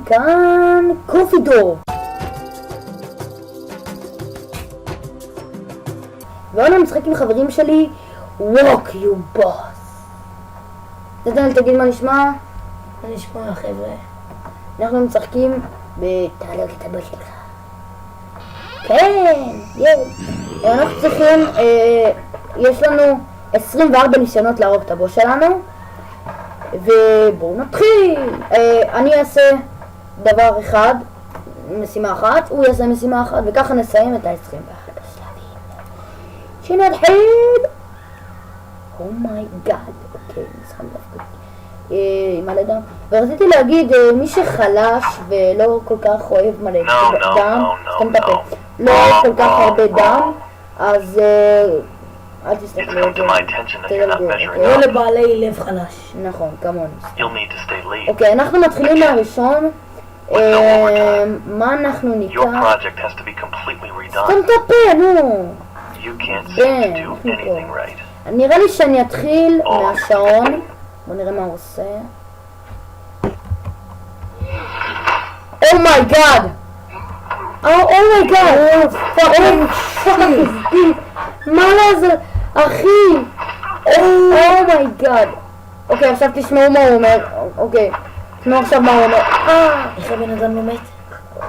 כאן קופידור. ואני משחק עם חברים שלי Walk You Boss. נתן, תגיד מה נשמע? מה נשמע חבר'ה? אנחנו משחקים בתעלוק את הבוס שלך. כן, אנחנו צריכים, יש לנו 24 ניסיונות להרוג את הבוס שלנו. ובואו נתחיל. אני אעשה דבר אחד, משימה אחת, הוא יעשה משימה אחת, וככה נסיים את ה-21 השלבים. שנתחיל. אומייגאד. אוקיי, נסחם דווקא עם הלדם. ורציתי להגיד, מי שחלש ולא כל כך אוהב מלא דם, סתם תפה, לא כל כך הרבה דם, אז אל תסתכלו על זה, תדלגו, לא לבעלי לב חלש. נכון, כמוני. אוקיי, אנחנו מתחילים מהראשון. מה אנחנו ניקח? סתם תפה, נו. נראה לי שאני אתחיל מהשעון. בוא נראה מה הוא עושה. אומייגאד! אומייגאד! מה לזה? אחי! אומייגאד! אוקיי, עכשיו תשמעו מה הוא אומר. אוקיי, תשמעו עכשיו מה הוא אומר. איך הבן אדם לא מת?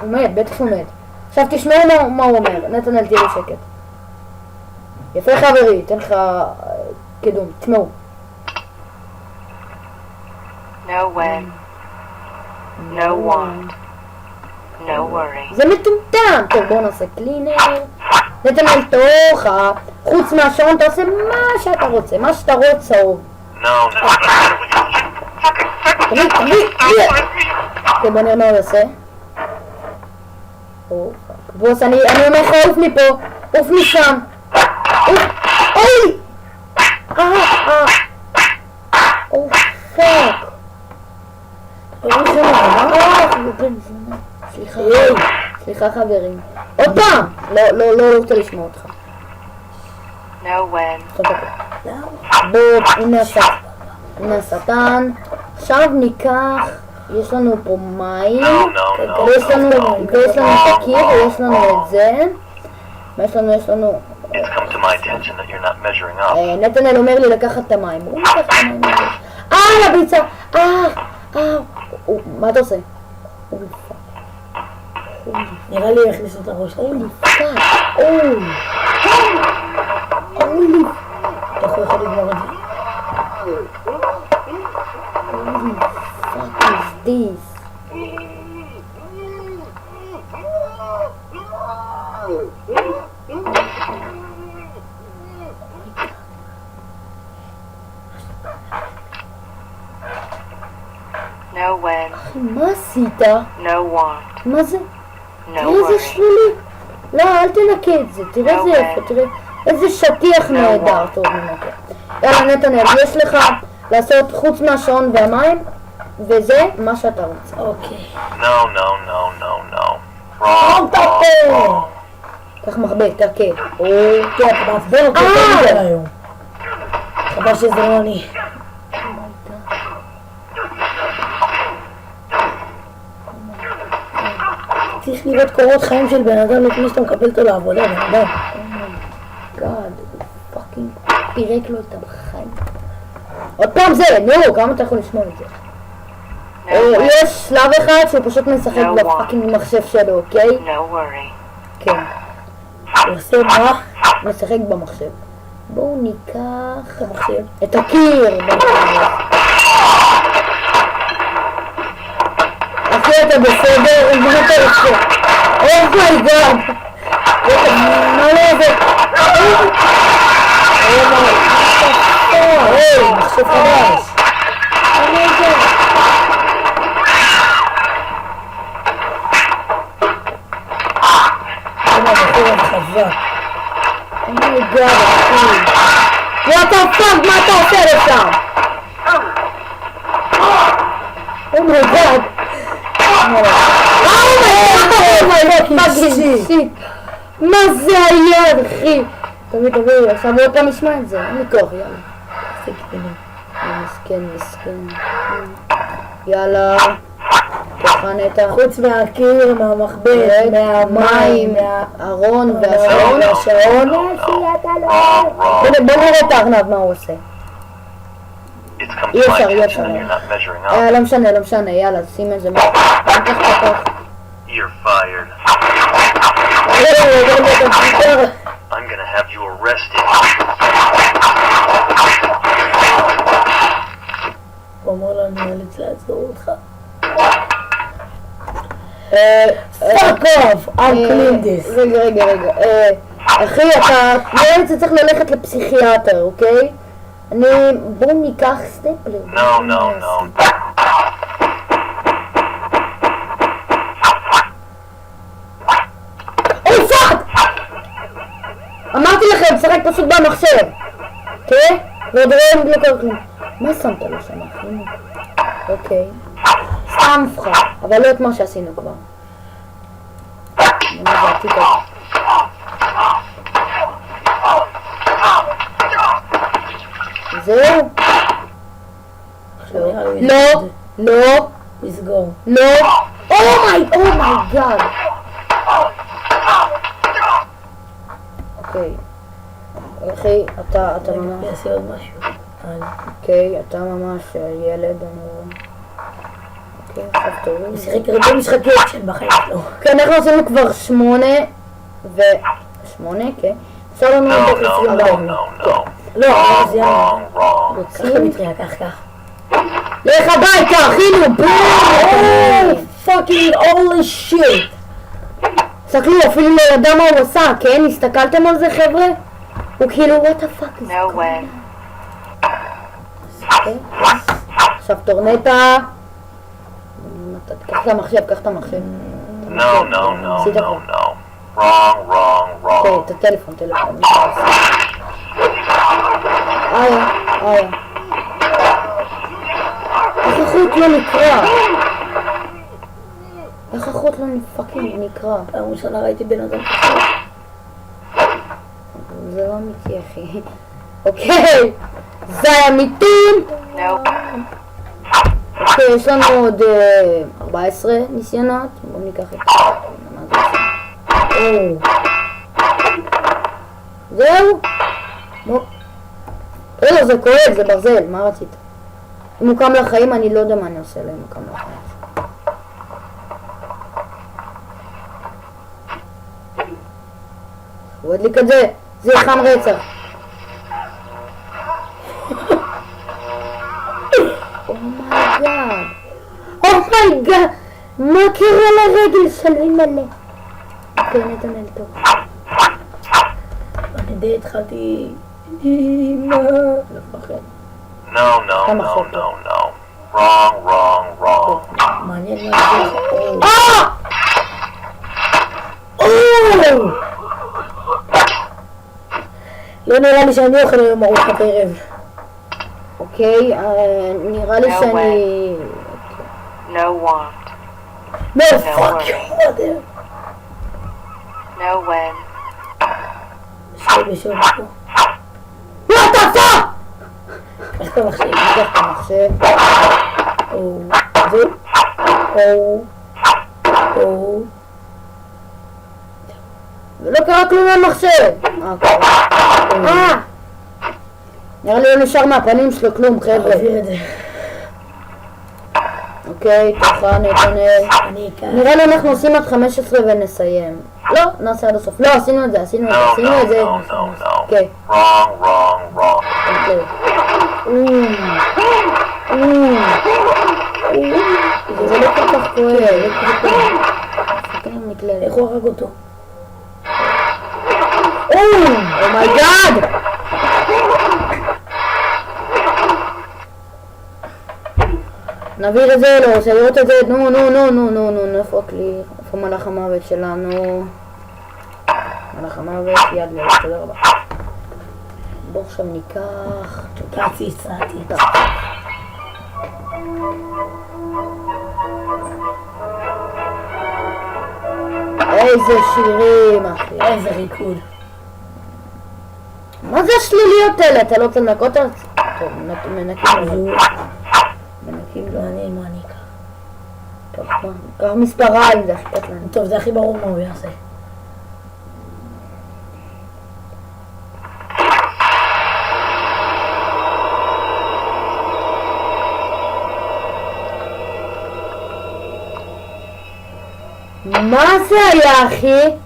הוא מת, בטח הוא מת. עכשיו תשמעו מה הוא אומר. נתנאל, תהיה בשקט. יפה חברי, תן לך קידום. תשמעו. No when, no want, no worry. זה מטומטם! טוב, בואו נעשה קלינר. נתנאל תורך, חוץ מהשעון אתה עושה מה שאתה רוצה, מה שאתה רוצה אהוב. אוקיי, בוא נראה מה הוא עושה. בוס, אני אומר לך עוף מפה, עוף משם. אוי! פאק. סליחה חברים. עוד פעם! לא רוצה לשמוע אותך. No when, בוא, הנה השטן. עכשיו ניקח, יש לנו פה מים, ויש לנו את הקיר, ויש לנו את זה. מה יש לנו? נתנאל אומר לי לקחת את המים. הוא לקח את המים. לביצה! מה אתה עושה? נראה לי הכניס את הראש. איך הוא יכול לגמור את זה? What is this? no when, מה עשית? no want, מה זה? no תראה איזה worry. שלילי. לא, אל תנקה את זה. תראה איזה יפה. תראה איזה שטיח נהדר. טוב, ננקה. יאללה נתנאל, יש לך לעשות חוץ מהשעון והמים, וזה מה שאתה רוצה. אוקיי. קח מחבא, תרכה. כן, אתה מעצבן אותי יותר מדי היום. חבל שזה לא אני. צריך לראות קורות חיים של בן אדם לפני שאתה מקבל אותו לעבודה, בן אדם. גאד, הוא פאקינג פירק לו את החיים. עוד פעם זה, נו, כמה אתה יכול לשמוע את זה? יש שלב אחד שהוא פשוט משחק בפאקינג מחשב שלו, אוקיי? No worry. כן. הוא עושה מה? משחק במחשב. בואו ניקח את הקיר. אחי, אתה בסדר? מה אתה עושה? אומייגאד! מה לא זה? היי, מחשב חדש. אומייגאד. אומייגאד, אחי. What the fuck? מה אתה עושה לשם? אומייגאד. מה זה היה, אחי? תביא, עכשיו עוד פעם נשמע את זה, אין לי כוח, יאללה. מסכן. יאללה. תבחן את ה... חוץ מהקיר, מהמחבט, מהמים, מהארון והשעון. והשעון. בוא נראה את הארנב מה הוא עושה. אי אפשר, אי אפשר. לא משנה, לא משנה, יאללה, שים את זה. You're fired. I'm gonna have you arrested. הוא אומר לו, אני נאלץ לעצור אותך. Fuck off! I'll clean this. רגע. אחי, אתה לא צריך ללכת לפסיכיאטר, אוקיי? בואו ניקח סטפלר. No. אוי פאק! אמרתי לכם, שחק פשוט במחשב. אוקיי? ועוד רואים לא קרה כלום. מה שמת לו שם, אחי? אוקיי. סתם הפכה, אבל לא את מה שעשינו כבר. זהו? לא. לסגור. לא. אומייגאד. אוקיי. אחי, אתה ממש... אני אעשה עוד משהו. אוקיי, אתה ממש ילד, אני רואה. אוקיי, עכשיו תוריד. הוא שיחק הרבה משחקי אקשן בחיים שלו. כן, אנחנו עשינו כבר 8, כן. אפשר לנו עוד 24. לא, אז יאללה. ככה רוצים? מטריה, כך. לך הביתה, אחינו! פאקינג הולי שיט. תסתכלו, אפילו לא ידע מה הוא עשה, כן? הסתכלתם על זה, חבר'ה? הוא כאילו, what the fuck is No when. עכשיו טורנטה. קח את המחשב. No. עשית כבר. Wrong. אוקיי, את הטלפון. איה. איך החוט לא נקרע? איך החוט לא פאקינג נקרע? פעם ראשונה ראיתי בן אדם ככה. זה לא אמיתי, אחי. אוקיי, זה אמיתים! No. אוקיי, יש לנו עוד 14 ניסיונות. בואו ניקח את זה. זהו? לא, זה כואב, זה ברזל, מה רצית? אם הוא קם לחיים, אני לא יודע מה אני עושה לו אם הוא קם לחיים. הוא הדליק את זה, זה חם רצח. אומייגאד, מה קרה לרגל שלי מלא? כן, נתנאל טוב. אני די התחלתי... לא מפחד. No. Wrong. מעניין מה זה. לא נראה לי שאני אוכל היום ארוחת ערב. אוקיי, נראה לי שאני... No want. No, fuck you, mother. No when. בשביל פה. What the fuck? קח את המחשב. ניקח את המחשב. ולא קרה כלום למחשב. נראה לי לא נשאר מהפנים שלו כלום, חבר'ה. תעביר את זה. אוקיי, תוכל נתנאל. אני אקח. נראה לי אנחנו עושים עד 15 ונסיים. לא, נעשה עד הסוף. לא, עשינו את זה. אוקיי. Wrong. זה לא כל כך כואב. איך הוא הרג אותו? אומייגאד! נעביר את זה, לא רוצה לראות את זה, נו, איפה הכלי? איפה מלאך המוות שלנו? מלאך המוות, יד לא, תודה רבה. בוא עכשיו ניקח... הצעתי. איזה שירים, אחי. איזה ריקוד. מה זה השליליות האלה? אתה לא רוצה לנקות על זה? טוב, מנקים לו. מעניין מה אני אקח. טוב, ככה מספריים, זה הכי קטן. טוב, זה הכי ברור מה הוא יעשה. מה זה היה, אחי?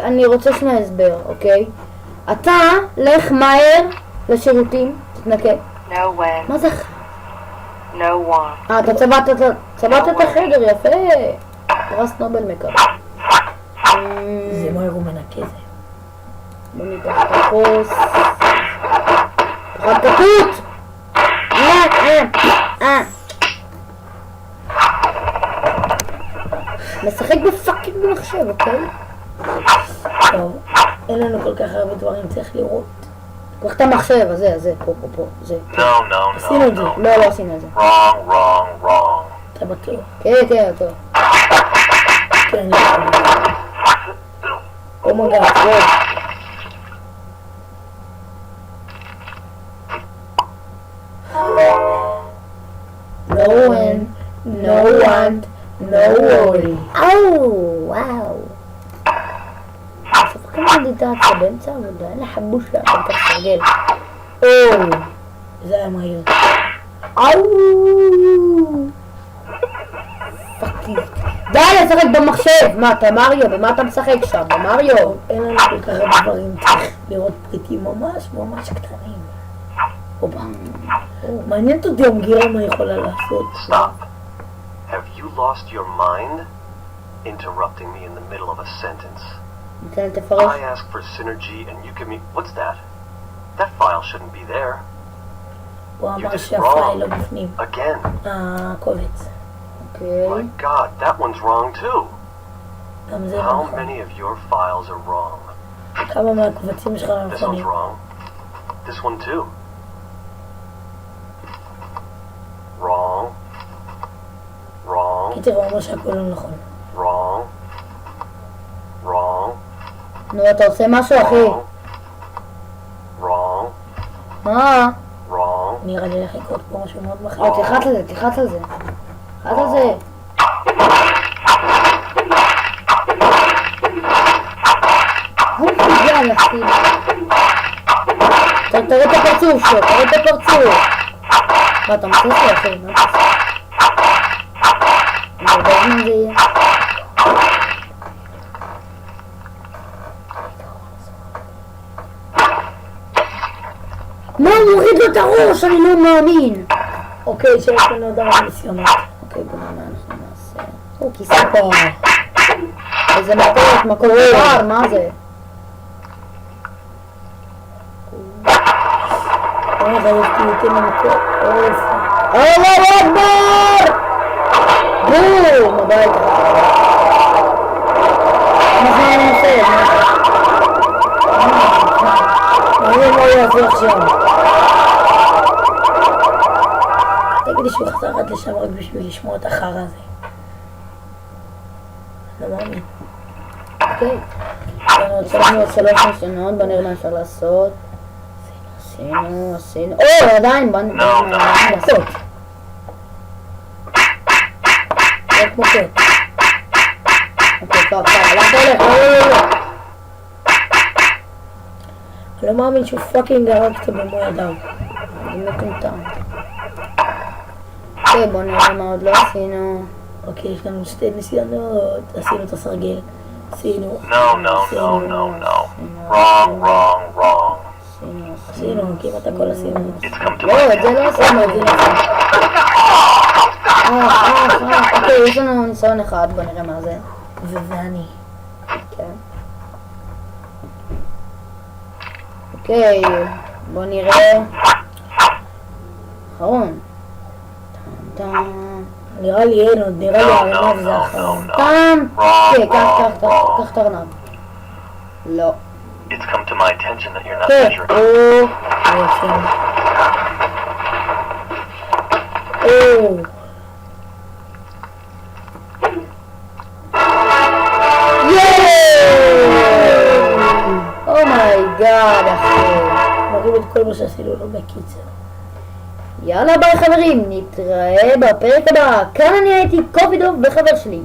אני רוצה שני הסבר, אוקיי? אתה, לך מהר לשירותים, תתנקה. No when. מה זה? No want. אתה צבעת את החדר, יפה. פרס נובל מקבל. זה מהר הוא מנקה זה. בוא ניקח את הכוס. תאכל כתות! משחק בפאקינג במחשב, אוקיי? טוב, אין לנו כל כך הרבה דברים, צריך לראות. קח את המחשב, הזה, פה, זה. No, no, עשינו no, את זה. no. לא עשינו את זה. Wrong, wrong, wrong. אתה בטוח? כן, טוב. כן, לא. אומייגאד, וואו. no one, no want, no worry. וואו. ספק מדיטציה באמצע עבודה, אין לה חבושה, אתה תסרגל. זה היה מהיר. פאקי. די לשחק במחשב! מה, אתה מריו? במה אתה משחק שם? במריו? אין לנו כל כך הרבה דברים, צריך לראות פריטים ממש קטנים. הופה. מעניינת אותי המגירה מה יכולה לעשות. Stop. Have you lost your mind? Interrupting me in the middle of a sentence. ניתן תפרש. I ask for synergy and you give me... What's that? That file shouldn't be there. הוא You אמר did שהפייל לא wrong. בפנים. Again. הקובץ. אוקיי. My God, that one's wrong too. גם זה לא How נכון. many of your files are wrong? כמה מהקובצים שלך לא This one's נכונים. wrong. This one too. Wrong. Wrong. קיצר, הוא אמר שהכל לא נכון. Wrong. Wrong. נו, אתה עושה משהו, אחי. Wrong. Wrong. מה? Wrong. נראה לי הולך לקרות פה משהו מאוד מחליט. לא, תלחץ על זה. תלחץ על זה. הוא מגיע, אחי. תראה את הפרצוף שלו, מה, אתה מצא אותי, אחי? מה אתה עושה? הרבה זמן זה יהיה. מה, הוא מוריד לו את הראש? אני לא מאמין. אוקיי, שיש לנו עוד הרבה ניסיונות. אוקיי, בוא נראה מה אנחנו נעשה. הוא כיסא פה. איזה מפות, מה קורה? מה זה? רגע, יש פיוטים במקור. אללה אכבר! בום! הביתה. כמה זמן הוא נופל? מעניין מה הוא יעשה עכשיו. תגידי שהוא חזר עד לשם רק בשביל לשמוע את החרא הזה. לא מאמין. אוקיי. יש לנו עוד 3 ניסיונות, בוא נראה מה אפשר לעשות. עשינו. עדיין, בוא נראה מה לעשות. רק מוקד. אוקיי, כבר, הלך הולך, לא. אני לא מאמין שהוא פאקינג הרג אותו במו ידיו. זה מטומטם. אוקיי, בוא נראה מה עוד לא עשינו. אוקיי, יש לנו 2 ניסיונות. עשינו את הסרגל. עשינו. No, no, no, no, no. Wrong, wrong, wrong. עשינו, כמעט הכל עשינו. It's come to לא, my את זה לא עשינו, את זה לא עשינו. אוקיי, יש לנו ניסיון אחד, בוא נראה מה זה. וזה אני. כן. אוקיי, בוא נראה. אחרון. טם נראה לי אין עוד, נראה לי No, no, הארנב זה no, האחרון. no, no. טם. Wrong, כן, wrong, wrong. קח את הארנב. לא. It's come to my attention that you're not כן, measuring. אומייגאד, אחי. מראים את כל מה שעשינו לו בקיצר. יאללה ביי חברים, נתראה בפרק הבא. כאן אני הייתי קובי דוב וחבר שלי.